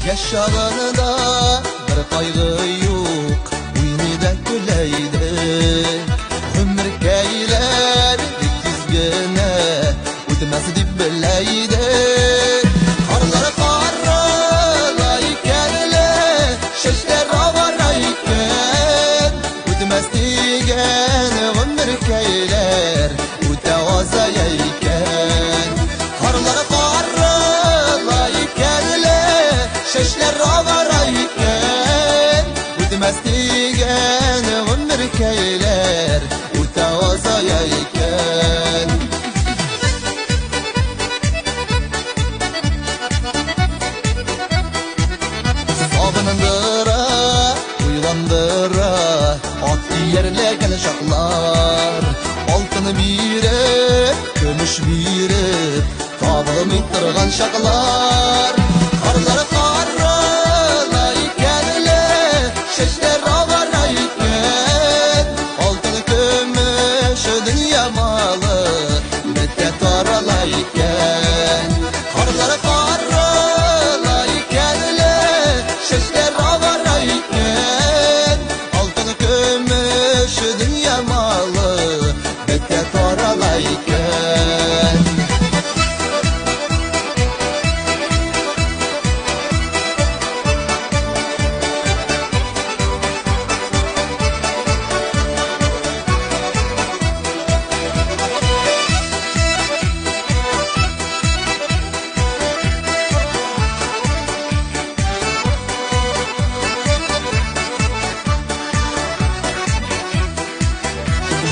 Yaşağında bir kaygı yok, uynida gülleydik. Ömür keyler tizgine, o'tmas deb bileydik. Qarlar qarlaykenler, shashlar avarayken, o'tmas degan ömür keyler, o'ta ozayayken. Qarlar qarlaykenler, shashlar avarayken, o'tmas degan ömür keyler, o'ta ozayayken. Sog'inandira, uylandira, ot yerlagan shoxlar, oltin berib, kumush berib, tog'ilmay turgan shoxlar. Qarlar qarlaykenlar, shashlar avarayken, oltin kumush dunyo moli bitta toralayken. Qarlar qarlaykenlar, shashlar avarayken, oltin kumush dunyo moli bitta toralayken.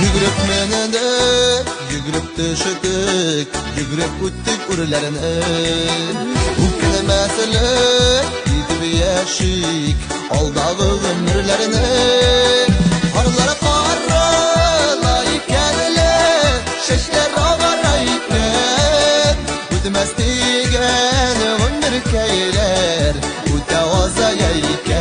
Yugurib menende, yugurib düştük, yugurib o'tdik urlarini. Ukilmasili yetib yashik, oldagi umrlarini. Qarlar qarlaykenlar, shashlar avarayken, o'tmas degan umr keyler, o'ta ozayayken.